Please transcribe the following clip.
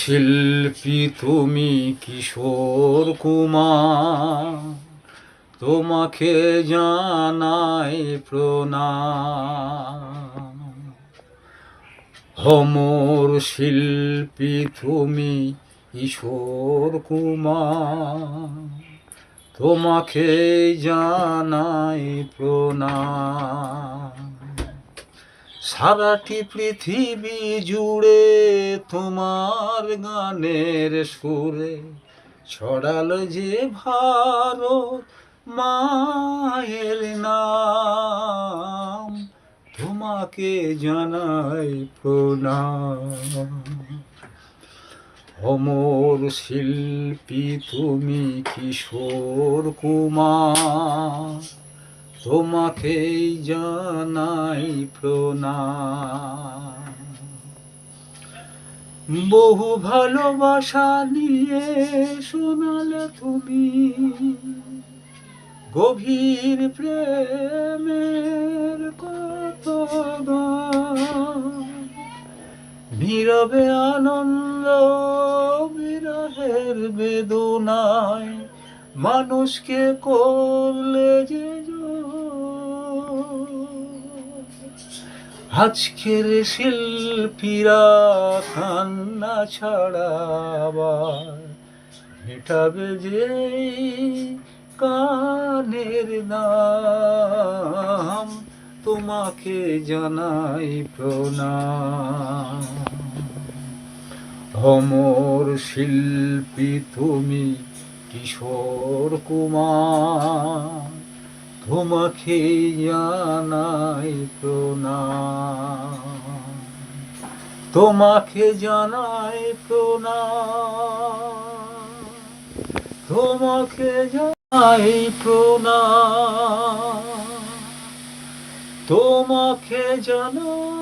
শিল্পী তুমি কিশোর কুমার, তোমাকে জানাই প্রণাম। অমর শিল্পী তুমি কিশোর কুমার, তোমাকে জানাই প্রণাম। সারাটি পৃথিবী জুড়ে তোমার গানের সুরে ছড়াল যে ভারত মায়ের নাম, তোমাকে জানাই প্রণাম। অমর শিল্পী তুমি কিশোর কুমার, তোমাকে জানাই প্রণাম। বহু ভালোবাসা নিয়ে শোনালে তুমি গভীর প্রেমের কত গান, নীরবে আনন্দ বিরহের বেদনায় মানুষকে করলে যে আজকের শিল্পীরা কান্না ছাড়াবার মেটাবে যে গানের নাম, তোমাকে জানাই প্রণাম। অমর শিল্পী তুমি কিশোর কুমার, তোমাকে জানাই প্রণাম। তোমাকে জানাই প্রণাম, তোমাকে জানাই প্রণাম, তোমাকে জানাই